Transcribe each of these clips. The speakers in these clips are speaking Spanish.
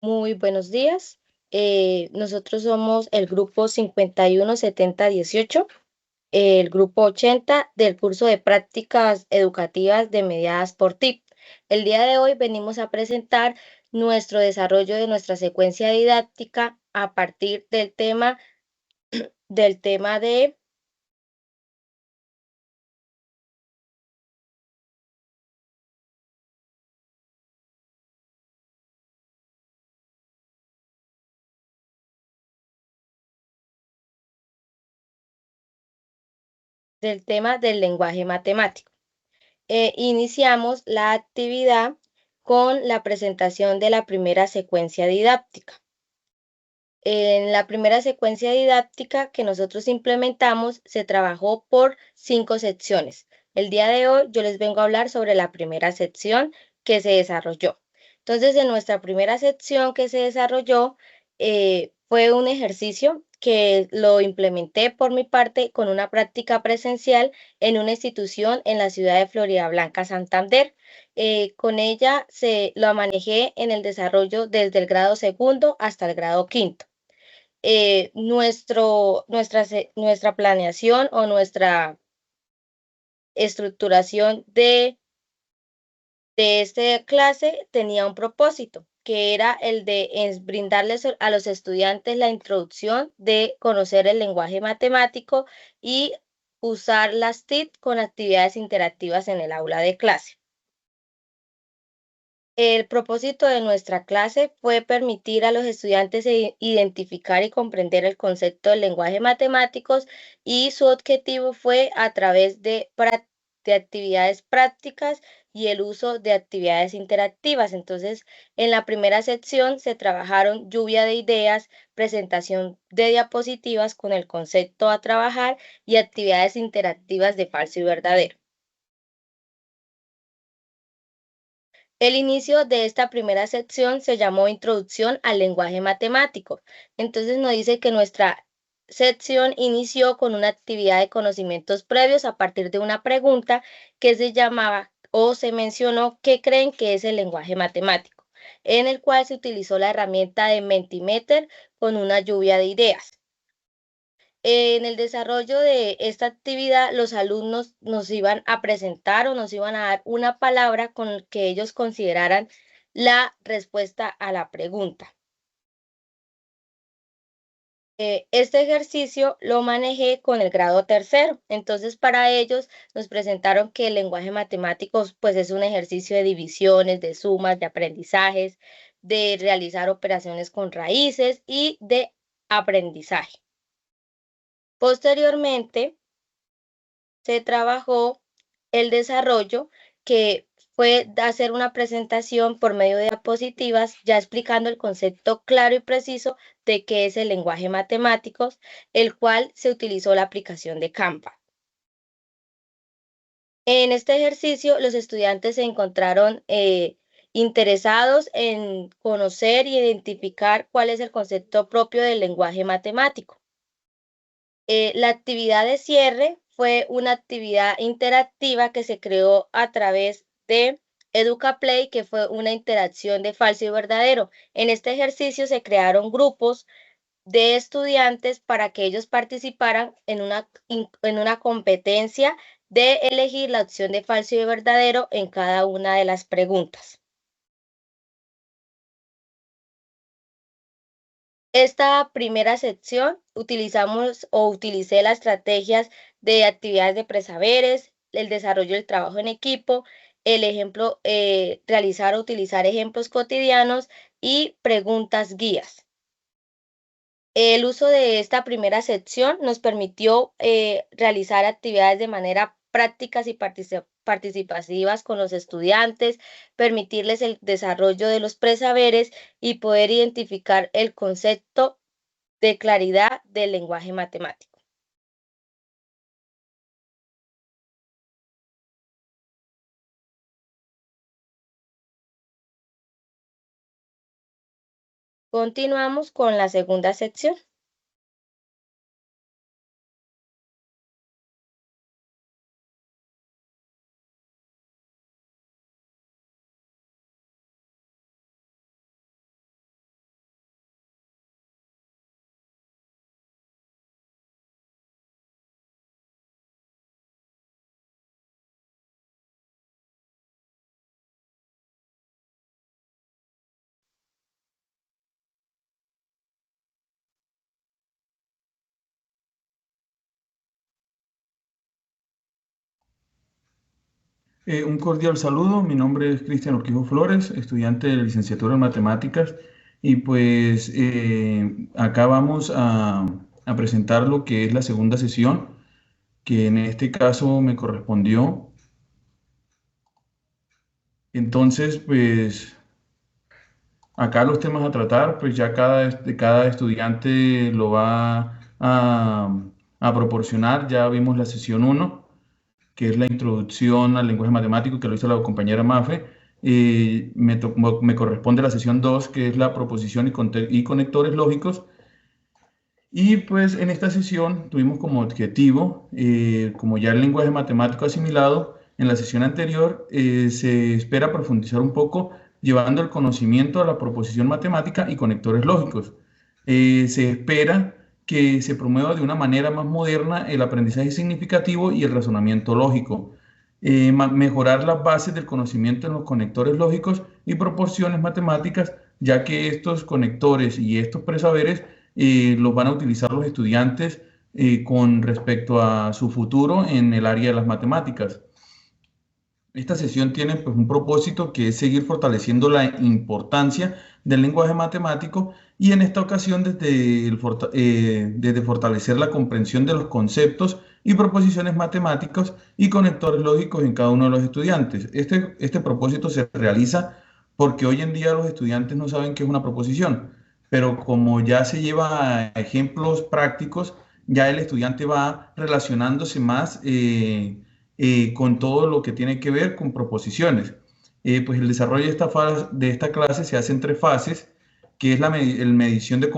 Muy buenos días. Nosotros somos el grupo 517018, el grupo 80 del curso de prácticas educativas de mediadas por TIP. El día de hoy venimos a presentar nuestro desarrollo de nuestra secuencia didáctica a partir del tema del lenguaje matemático. Iniciamos la actividad con la presentación de la primera secuencia didáctica. En la primera secuencia didáctica que nosotros implementamos se trabajó por 5 secciones. El día de hoy yo les vengo a hablar sobre la primera sección que se desarrolló. Entonces, en nuestra primera sección que se desarrolló, fue un ejercicio que lo implementé por mi parte con una práctica presencial en una institución en la ciudad de Floridablanca, Santander. Con ella lo manejé en el desarrollo desde el grado segundo hasta el grado quinto. Nuestra planeación o nuestra estructuración de esta clase tenía un propósito, que era el de brindarles a los estudiantes la introducción de conocer el lenguaje matemático y usar las TIC con actividades interactivas en el aula de clase. El propósito de nuestra clase fue permitir a los estudiantes identificar y comprender el concepto del lenguaje matemáticos, y su objetivo fue a través de actividades prácticas y el uso de actividades interactivas. Entonces, en la primera sección se trabajaron lluvia de ideas, presentación de diapositivas con el concepto a trabajar y actividades interactivas de falso y verdadero. El inicio de esta primera sección se llamó Introducción al lenguaje matemático. Entonces nos dice que nuestra sección inició con una actividad de conocimientos previos a partir de una pregunta que se llamaba o se mencionó qué creen que es el lenguaje matemático, en el cual se utilizó la herramienta de Mentimeter con una lluvia de ideas. En el desarrollo de esta actividad, los alumnos nos iban a presentar o nos iban a dar una palabra con la que ellos consideraran la respuesta a la pregunta. Este ejercicio lo manejé con el grado tercero. Entonces, para ellos nos presentaron que el lenguaje matemático, pues, es un ejercicio de divisiones, de sumas, de aprendizajes, de realizar operaciones con raíces y de aprendizaje. Posteriormente, se trabajó el desarrollo, que fue hacer una presentación por medio de diapositivas, ya explicando el concepto claro y preciso de qué es el lenguaje matemático, el cual se utilizó la aplicación de Canva. En este ejercicio, los estudiantes se encontraron interesados en conocer y identificar cuál es el concepto propio del lenguaje matemático. La actividad de cierre fue una actividad interactiva que se creó a través de EducaPlay, que fue una interacción de falso y verdadero. En este ejercicio se crearon grupos de estudiantes para que ellos participaran en una competencia de elegir la opción de falso y verdadero en cada una de las preguntas. Esta primera sección utilicé las estrategias de actividades de presaberes, el desarrollo del trabajo en equipo, el ejemplo, realizar o utilizar ejemplos cotidianos y preguntas guías. El uso de esta primera sección nos permitió realizar actividades de manera prácticas y participativas con los estudiantes, permitirles el desarrollo de los presaberes y poder identificar el concepto de claridad del lenguaje matemático. Continuamos con la segunda sección. Un cordial saludo, mi nombre es Cristian Urquijo Flores, estudiante de licenciatura en matemáticas y pues acá vamos a presentar lo que es la segunda sesión, que en este caso me correspondió. Entonces, pues acá los temas a tratar, pues ya cada estudiante lo va a proporcionar. Ya vimos la sesión uno, que es la introducción al lenguaje matemático, que lo hizo la compañera Mafe. Me corresponde la sesión 2, que es la proposición y conectores lógicos. Y pues en esta sesión tuvimos como objetivo, como ya el lenguaje matemático asimilado, en la sesión anterior se espera profundizar un poco llevando el conocimiento a la proposición matemática y conectores lógicos. Se espera que se promueva de una manera más moderna el aprendizaje significativo y el razonamiento lógico. Mejorar las bases del conocimiento en los conectores lógicos y proporciones matemáticas, ya que estos conectores y estos presaberes los van a utilizar los estudiantes con respecto a su futuro en el área de las matemáticas. Esta sesión tiene pues un propósito que es seguir fortaleciendo la importancia del lenguaje matemático y en esta ocasión desde fortalecer la comprensión de los conceptos y proposiciones matemáticas y conectores lógicos en cada uno de los estudiantes. Este propósito se realiza porque hoy en día los estudiantes no saben qué es una proposición, pero como ya se lleva a ejemplos prácticos, ya el estudiante va relacionándose más con todo lo que tiene que ver con proposiciones. Pues el desarrollo de esta clase se hace en tres fases, que es la medición de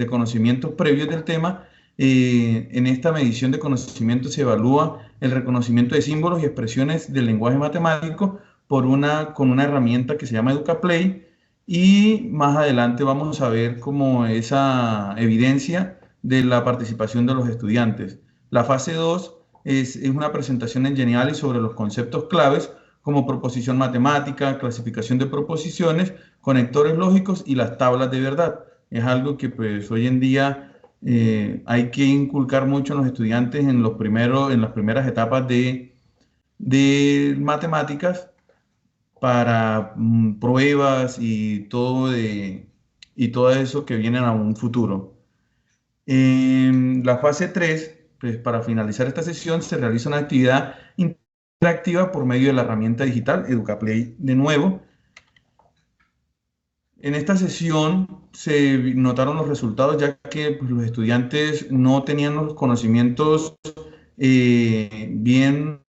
conocimientos previos del tema. En esta medición de conocimientos se evalúa el reconocimiento de símbolos y expresiones del lenguaje matemático con una herramienta que se llama EducaPlay, y más adelante vamos a ver como esa evidencia de la participación de los estudiantes. La fase 2 es una presentación en Geniali sobre los conceptos claves como proposición matemática, clasificación de proposiciones, conectores lógicos y las tablas de verdad. Es algo que pues hoy en día hay que inculcar mucho en los estudiantes en las primeras etapas de matemáticas para pruebas y todo eso que vienen a un futuro. En la fase 3, pues para finalizar esta sesión, se realiza una actividad interactiva por medio de la herramienta digital EducaPlay de nuevo. En esta sesión se notaron los resultados, ya que pues, los estudiantes no tenían los conocimientos bien,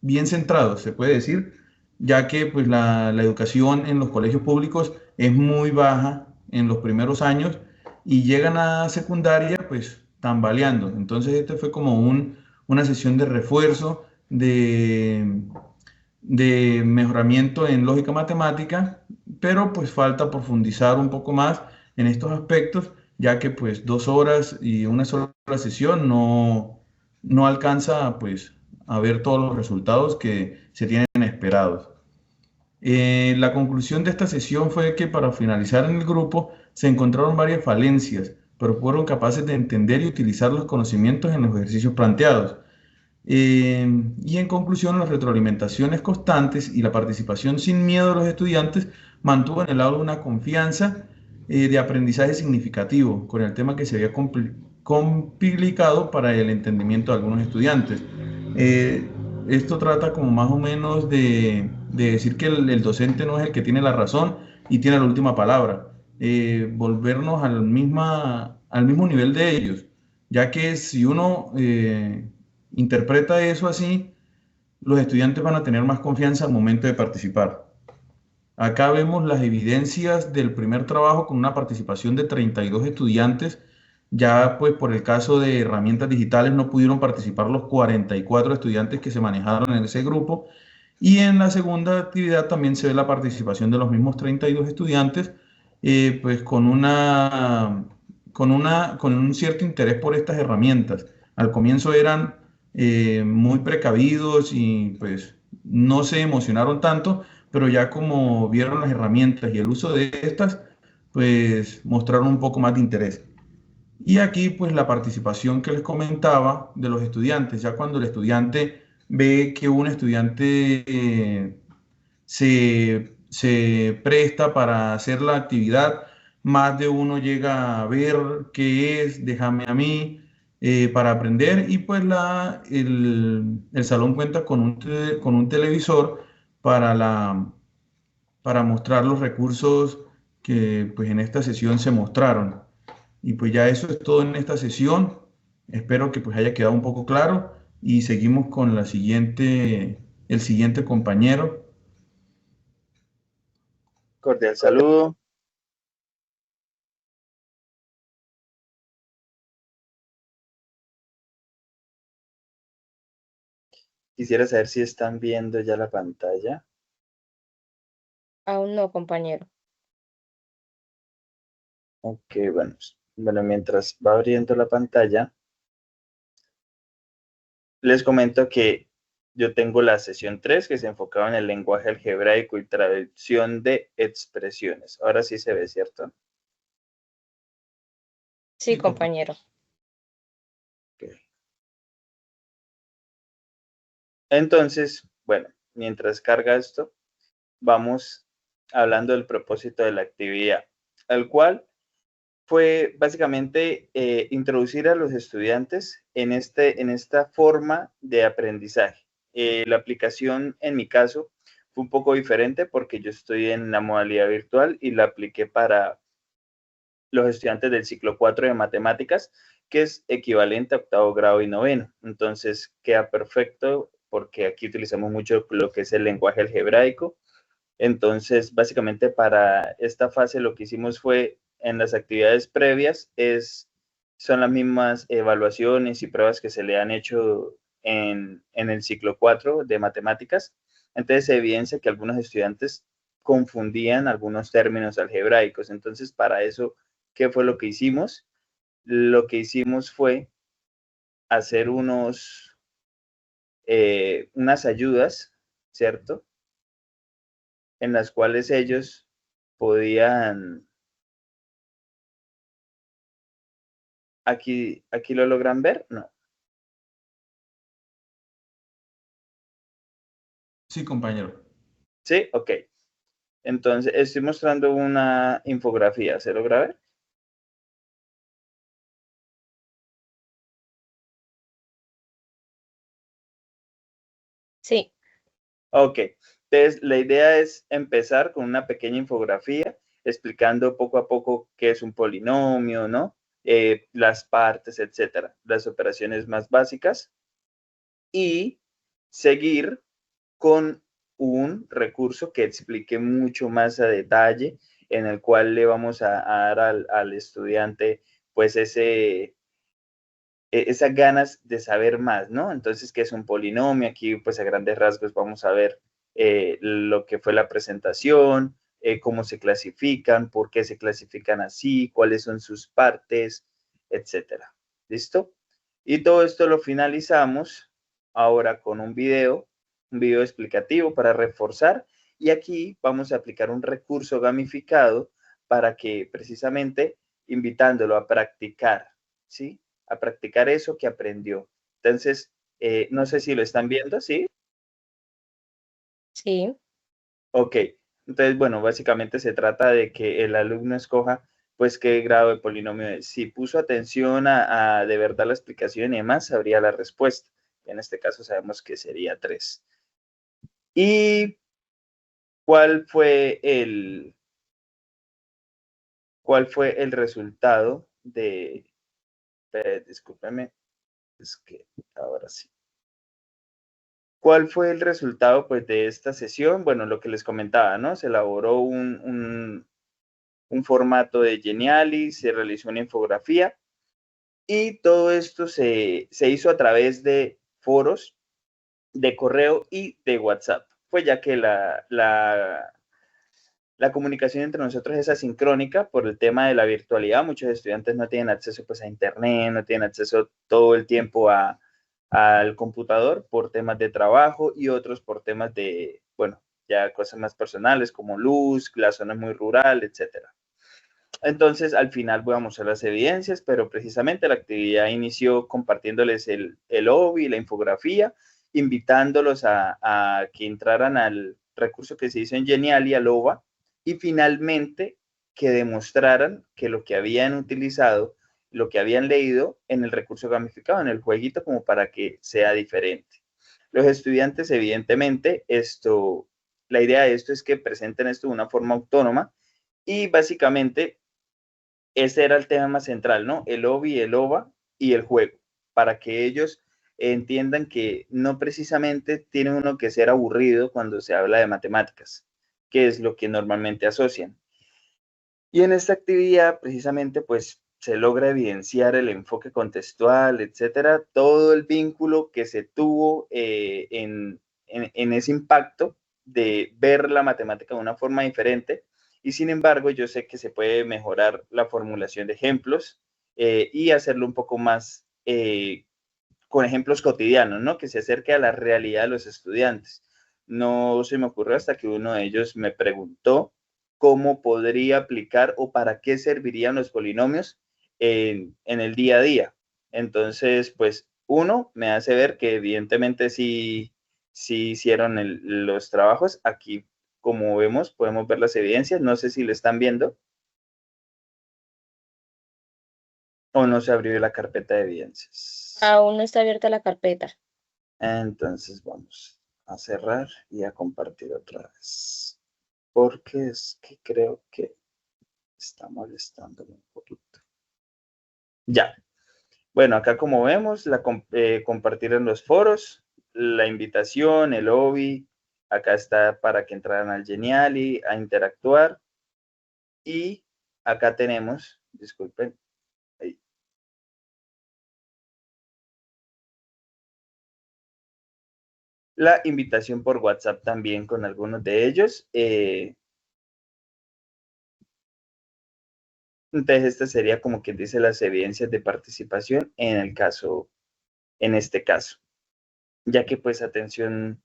bien centrados, se puede decir, ya que pues, la educación en los colegios públicos es muy baja en los primeros años y llegan a secundaria pues tambaleando. Entonces este fue como una sesión de refuerzo, de mejoramiento en lógica matemática, pero pues falta profundizar un poco más en estos aspectos, ya que pues 2 horas y una sola sesión no alcanza pues a ver todos los resultados que se tienen esperados. La conclusión de esta sesión fue que para finalizar en el grupo se encontraron varias falencias, pero fueron capaces de entender y utilizar los conocimientos en los ejercicios planteados. Y en conclusión, las retroalimentaciones constantes y la participación sin miedo de los estudiantes mantuvo en el aula una confianza de aprendizaje significativo con el tema que se había complicado para el entendimiento de algunos estudiantes. Eh, Esto trata como más o menos de decir que el docente no es el que tiene la razón y tiene la última palabra. Volvernos al mismo nivel de ellos, ya que si uno interpreta eso así, los estudiantes van a tener más confianza al momento de participar. Acá vemos las evidencias del primer trabajo con una participación de 32 estudiantes. Ya pues por el caso de herramientas digitales no pudieron participar los 44 estudiantes que se manejaron en ese grupo. Y en la segunda actividad también se ve la participación de los mismos 32 estudiantes, pues con un cierto interés por estas herramientas. Al comienzo eran muy precavidos y pues no se emocionaron tanto, pero ya como vieron las herramientas y el uso de estas, pues mostraron un poco más de interés. Y aquí pues la participación que les comentaba de los estudiantes, ya cuando el estudiante ve que un estudiante se presta para hacer la actividad, más de uno llega a ver qué es, déjame a mí, para aprender, y pues el salón cuenta con con un televisor para, para mostrar los recursos que pues en esta sesión se mostraron. Y pues ya eso es todo en esta sesión. Espero que pues haya quedado un poco claro y seguimos con el siguiente compañero. Cordial saludo. Quisiera saber si están viendo ya la pantalla. Aún no, compañero. Ok, bueno. Bueno, mientras va abriendo la pantalla, les comento que yo tengo la sesión 3 que se enfocaba en el lenguaje algebraico y traducción de expresiones. Ahora sí se ve, ¿cierto? Sí, compañero. Ok. Entonces, bueno, mientras carga esto, vamos hablando del propósito de la actividad, al cual fue básicamente introducir a los estudiantes en esta forma de aprendizaje. La aplicación, en mi caso, fue un poco diferente porque yo estoy en la modalidad virtual y la apliqué para los estudiantes del ciclo 4 de matemáticas, que es equivalente a octavo grado y noveno. Entonces, queda perfecto porque aquí utilizamos mucho lo que es el lenguaje algebraico. Entonces, básicamente para esta fase lo que hicimos fue en las actividades previas son las mismas evaluaciones y pruebas que se le han hecho en el ciclo 4 de matemáticas. Entonces se evidencia que algunos estudiantes confundían algunos términos algebraicos. Entonces, para eso, ¿qué fue lo que hicimos? Lo que hicimos fue hacer unas ayudas, ¿cierto? En las cuales ellos podían, aquí lo logran ver, no, Sí, compañero. sí, ok. Entonces estoy mostrando una infografía, ¿se logra ver? Sí, Ok, entonces la idea es empezar con una pequeña infografía explicando poco a poco qué es un polinomio, ¿no? Las partes, etcétera, las operaciones más básicas y seguir con un recurso que explique mucho más a detalle, en el cual le vamos a dar al estudiante pues esas ganas de saber más, ¿no? Entonces, ¿qué es un polinomio? Aquí pues a grandes rasgos vamos a ver lo que fue la presentación, cómo se clasifican, por qué se clasifican así, cuáles son sus partes, etcétera. ¿Listo? Y todo esto lo finalizamos ahora con un video explicativo para reforzar. Y aquí vamos a aplicar un recurso gamificado para que precisamente invitándolo a practicar, ¿sí? A practicar eso que aprendió. Entonces, no sé si lo están viendo, ¿sí? sí. Ok. Entonces, bueno, básicamente se trata de que el alumno escoja, pues, qué grado de polinomio es. Si puso atención a de verdad la explicación y demás, sabría la respuesta. En este caso sabemos que sería 3. ¿Y cuál fue el resultado de, discúlpeme, es que ahora sí. ¿Cuál fue el resultado pues, de esta sesión? Bueno, lo que les comentaba, ¿no? Se elaboró un formato de Geniali, se realizó una infografía y todo esto se hizo a través de foros, de correo y de WhatsApp. Fue ya que la comunicación entre nosotros es asincrónica por el tema de la virtualidad. Muchos estudiantes no tienen acceso pues, a Internet, no tienen acceso todo el tiempo al computador por temas de trabajo y otros por temas de, bueno, ya cosas más personales como luz, la zona es muy rural, etcétera. Entonces, al final voy a mostrar las evidencias, pero precisamente la actividad inició compartiéndoles el OBI, la infografía, invitándolos a que entraran al recurso que se hizo en Geniali, al OVA, y finalmente que demostraran que lo que habían utilizado, lo que habían leído en el recurso gamificado, en el jueguito, como para que sea diferente. Los estudiantes, evidentemente, la idea de esto es que presenten esto de una forma autónoma y básicamente ese era el tema central, ¿no? El OBI, el OVA y el juego, para que ellos entiendan que no precisamente tiene uno que ser aburrido cuando se habla de matemáticas, que es lo que normalmente asocian. Y en esta actividad, precisamente, pues se logra evidenciar el enfoque contextual, etcétera, todo el vínculo que se tuvo en ese impacto de ver la matemática de una forma diferente. Y sin embargo, yo sé que se puede mejorar la formulación de ejemplos y hacerlo un poco más con ejemplos cotidianos, ¿no? Que se acerque a la realidad de los estudiantes. No se me ocurrió hasta que uno de ellos me preguntó cómo podría aplicar o para qué servirían los polinomios en el día a día. Entonces, pues uno me hace ver que evidentemente sí hicieron los trabajos. Aquí, como vemos, podemos ver las evidencias. No sé si lo están viendo o no se abrió la carpeta de evidencias. Aún no está abierta la carpeta. Entonces vamos a cerrar y a compartir otra vez. Porque es que creo que está molestándome un poquito. Ya. Bueno, acá como vemos, compartir en los foros, la invitación, el hobby. Acá está para que entraran al Geniali, a interactuar. Y acá tenemos, disculpen, ahí. La invitación por WhatsApp también con algunos de ellos. Entonces, esta sería como quien dice las evidencias de participación en este caso, ya que pues atención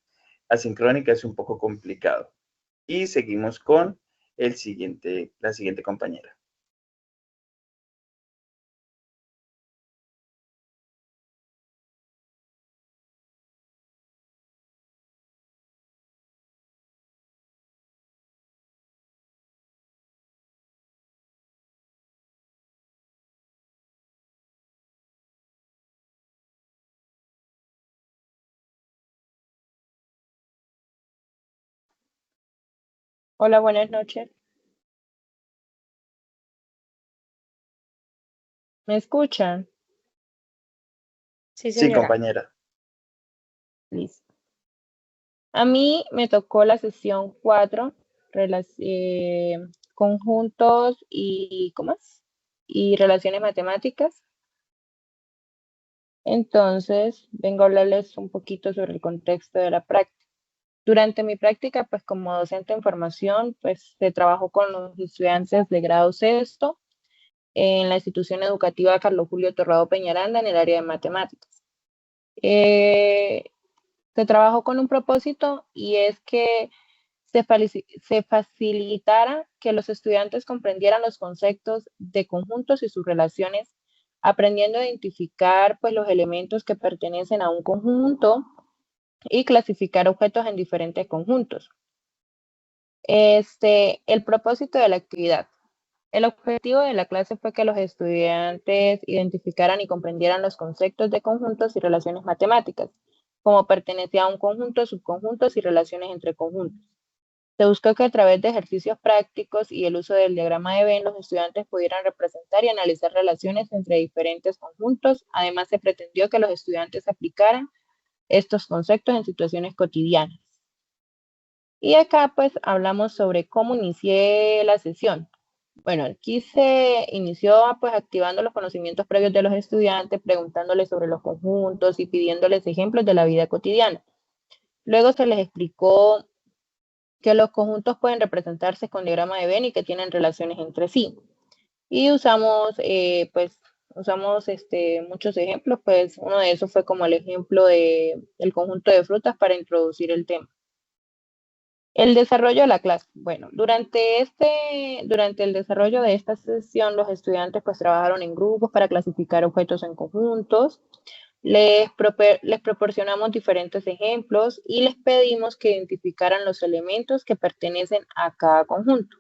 asincrónica es un poco complicado. Y seguimos con la siguiente compañera. Hola, buenas noches. ¿Me escuchan? Sí, Sí, señora. compañera. Listo. A mí me tocó la sesión 4, conjuntos y, ¿cómo es? Y relaciones matemáticas. Entonces, vengo a hablarles un poquito sobre el contexto de la práctica. Durante mi práctica, pues como docente en formación, pues se trabajó con los estudiantes de grado sexto en la institución educativa Carlos Julio Torrado Peñaranda en el área de matemáticas. Se trabajó con un propósito y es que se facilitara que los estudiantes comprendieran los conceptos de conjuntos y sus relaciones, aprendiendo a identificar pues, los elementos que pertenecen a un conjunto y clasificar objetos en diferentes conjuntos. El propósito de la actividad. El objetivo de la clase fue que los estudiantes identificaran y comprendieran los conceptos de conjuntos y relaciones matemáticas, como pertenecía a un conjunto, subconjuntos y relaciones entre conjuntos. Se buscó que a través de ejercicios prácticos y el uso del diagrama de Venn, los estudiantes pudieran representar y analizar relaciones entre diferentes conjuntos. Además, se pretendió que los estudiantes aplicaran estos conceptos en situaciones cotidianas. Y acá pues hablamos sobre cómo inicié la sesión. Bueno, aquí se inició pues activando los conocimientos previos de los estudiantes, preguntándoles sobre los conjuntos y pidiéndoles ejemplos de la vida cotidiana. Luego se les explicó que los conjuntos pueden representarse con diagrama de Venn y que tienen relaciones entre sí. Y usamos muchos ejemplos, pues uno de esos fue como el ejemplo del conjunto de frutas para introducir el tema. El desarrollo de la clase. Bueno, durante el desarrollo de esta sesión, los estudiantes pues trabajaron en grupos para clasificar objetos en conjuntos. Les proporcionamos diferentes ejemplos y les pedimos que identificaran los elementos que pertenecen a cada conjunto.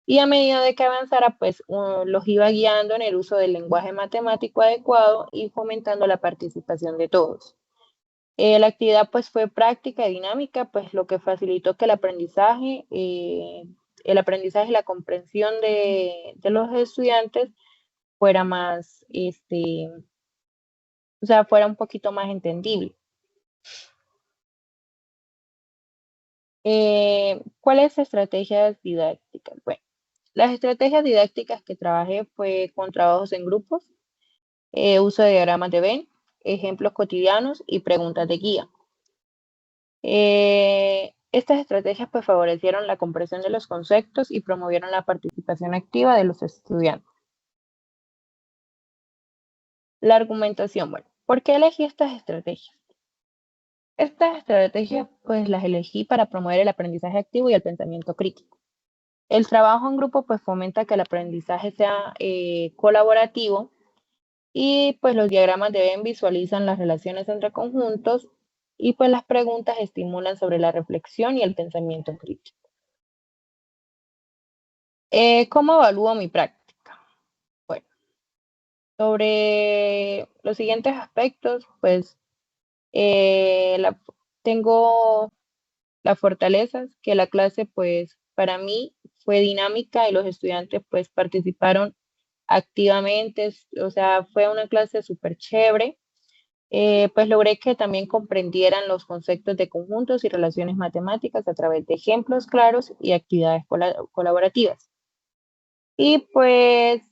Y a medida de que avanzara, pues los iba guiando en el uso del lenguaje matemático adecuado y fomentando la participación de todos. La actividad pues fue práctica y dinámica, pues lo que facilitó que el aprendizaje y la comprensión de los estudiantes fuera más, fuera un poquito más entendible. ¿Cuáles estrategias didácticas? Bueno, las estrategias didácticas que trabajé fue con trabajos en grupos, uso de diagramas de Venn, ejemplos cotidianos y preguntas de guía. Estas estrategias pues favorecieron la comprensión de los conceptos y promovieron la participación activa de los estudiantes. La argumentación, bueno, ¿por qué elegí estas estrategias? Estas estrategias pues las elegí para promover el aprendizaje activo y el pensamiento crítico. El trabajo en grupo pues fomenta que el aprendizaje sea colaborativo y pues los diagramas de Venn visualizan las relaciones entre conjuntos y pues las preguntas estimulan sobre la reflexión y el pensamiento crítico. ¿Cómo evalúo mi práctica? Bueno, sobre los siguientes aspectos, pues tengo las fortalezas, que la clase pues para mí fue dinámica y los estudiantes pues participaron activamente, o sea, fue una clase súper chévere. Pues logré que también comprendieran los conceptos de conjuntos y relaciones matemáticas a través de ejemplos claros y actividades colaborativas. Y pues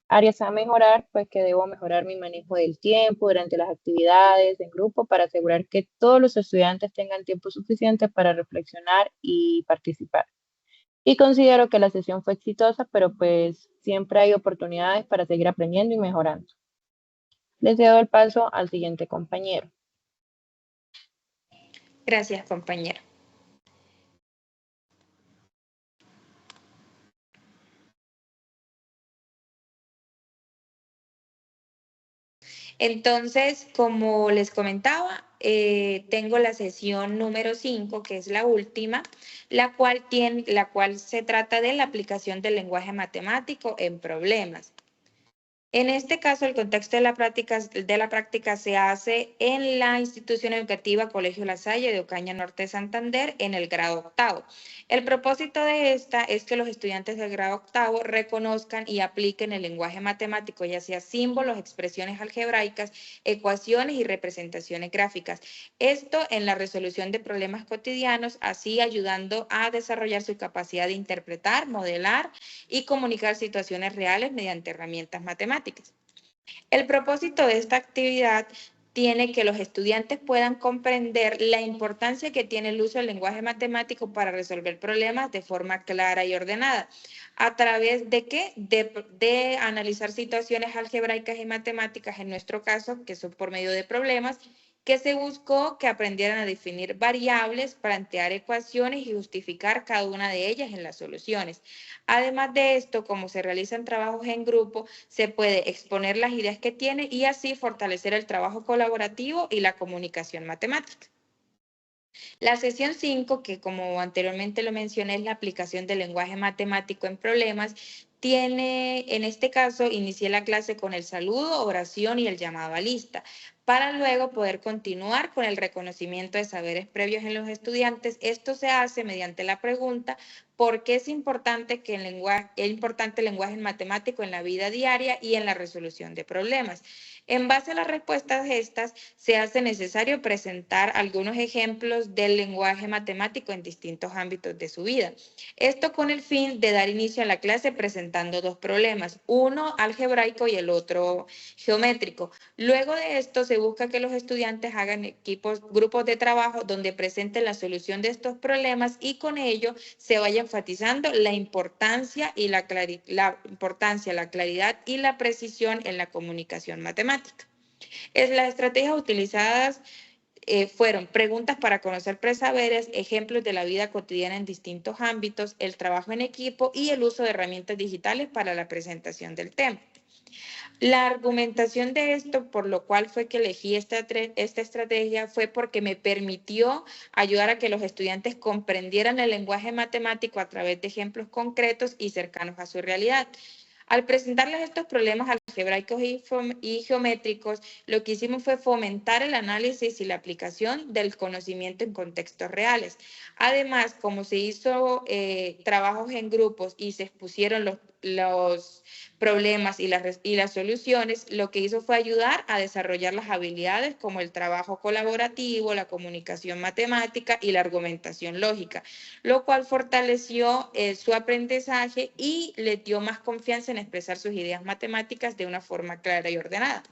áreas a mejorar, pues que debo mejorar mi manejo del tiempo durante las actividades en grupo para asegurar que todos los estudiantes tengan tiempo suficiente para reflexionar y participar. Y considero que la sesión fue exitosa, pero pues siempre hay oportunidades para seguir aprendiendo y mejorando. Les cedo el paso al siguiente compañero. Gracias, compañera. Entonces, como les comentaba, tengo la sesión número 5, que es la última, la cual se trata de la aplicación del lenguaje matemático en problemas. En este caso, el contexto de la práctica se hace en la institución educativa Colegio La Salle de Ocaña Norte de Santander en el grado octavo. El propósito de esta es que los estudiantes del grado octavo reconozcan y apliquen el lenguaje matemático, ya sea símbolos, expresiones algebraicas, ecuaciones y representaciones gráficas. Esto en la resolución de problemas cotidianos, así ayudando a desarrollar su capacidad de interpretar, modelar y comunicar situaciones reales mediante herramientas matemáticas. El propósito de esta actividad tiene que los estudiantes puedan comprender la importancia que tiene el uso del lenguaje matemático para resolver problemas de forma clara y ordenada. ¿A través de qué? De analizar situaciones algebraicas y matemáticas, en nuestro caso, que son por medio de problemas, que se buscó que aprendieran a definir variables, plantear ecuaciones y justificar cada una de ellas en las soluciones. Además de esto, como se realizan trabajos en grupo, se puede exponer las ideas que tiene y así fortalecer el trabajo colaborativo y la comunicación matemática. La sesión 5, que como anteriormente lo mencioné, es la aplicación del lenguaje matemático en problemas, en este caso, inicié la clase con el saludo, oración y el llamado a lista, para luego poder continuar con el reconocimiento de saberes previos en los estudiantes. Esto se hace mediante la pregunta: ¿por qué es importante el lenguaje matemático en la vida diaria y en la resolución de problemas? En base a las respuestas de estas, se hace necesario presentar algunos ejemplos del lenguaje matemático en distintos ámbitos de su vida. Esto con el fin de dar inicio a la clase presentando dos problemas, uno algebraico y el otro geométrico. Luego de esto, se busca que los estudiantes hagan grupos de trabajo donde presenten la solución de estos problemas y con ello se vaya enfatizando la importancia, la claridad y la precisión en la comunicación matemática. Las estrategias utilizadas fueron preguntas para conocer presaberes, ejemplos de la vida cotidiana en distintos ámbitos, el trabajo en equipo y el uso de herramientas digitales para la presentación del tema. La argumentación de esto, por lo cual fue que elegí esta estrategia, fue porque me permitió ayudar a que los estudiantes comprendieran el lenguaje matemático a través de ejemplos concretos y cercanos a su realidad. Al presentarles estos problemas algebraicos y geométricos, lo que hicimos fue fomentar el análisis y la aplicación del conocimiento en contextos reales. Además, como se hizo trabajos en grupos y se expusieron los problemas y las soluciones, lo que hizo fue ayudar a desarrollar las habilidades como el trabajo colaborativo, la comunicación matemática y la argumentación lógica, lo cual fortaleció su aprendizaje y le dio más confianza en expresar sus ideas matemáticas de una forma clara y ordenada.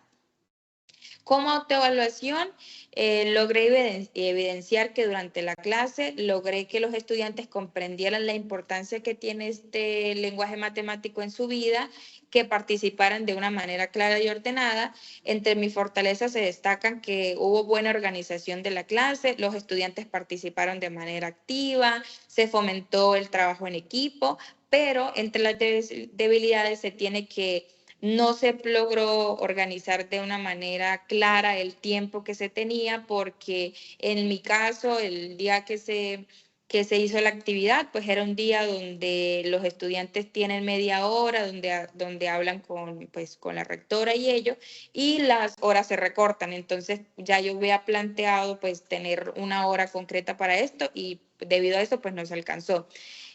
Como autoevaluación, logré evidenciar que durante la clase logré que los estudiantes comprendieran la importancia que tiene este lenguaje matemático en su vida, que participaran de una manera clara y ordenada. Entre mis fortalezas se destacan que hubo buena organización de la clase, los estudiantes participaron de manera activa, se fomentó el trabajo en equipo, pero entre las debilidades se tiene que no se logró organizar de una manera clara el tiempo que se tenía, porque en mi caso, el día que se hizo la actividad, pues era un día donde los estudiantes tienen media hora, donde hablan con la rectora y ellos, y las horas se recortan. Entonces ya yo había planteado pues tener una hora concreta para esto y debido a eso pues no se alcanzó.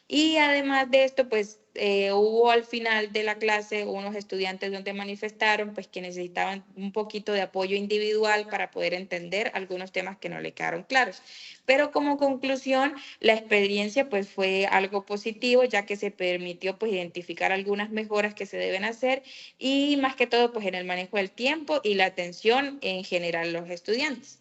Y además de esto, pues hubo al final de la clase unos estudiantes donde manifestaron pues que necesitaban un poquito de apoyo individual para poder entender algunos temas que no le quedaron claros. Pero como conclusión, la experiencia pues fue algo positivo, ya que se permitió pues identificar algunas mejoras que se deben hacer y más que todo pues en el manejo del tiempo y la atención en general a los estudiantes.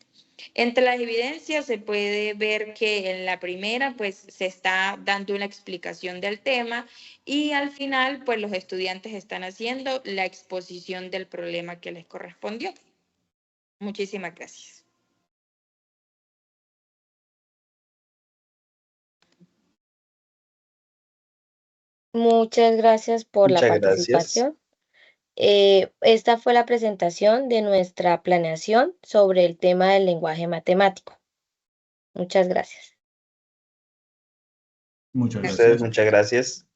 Entre las evidencias se puede ver que en la primera pues se está dando una explicación del tema y al final pues los estudiantes están haciendo la exposición del problema que les correspondió. Muchísimas gracias. Muchas gracias por la Muchas gracias. participación. Esta fue la presentación de nuestra planeación sobre el tema del lenguaje matemático. Muchas gracias. Muchas Ustedes, gracias. muchas gracias.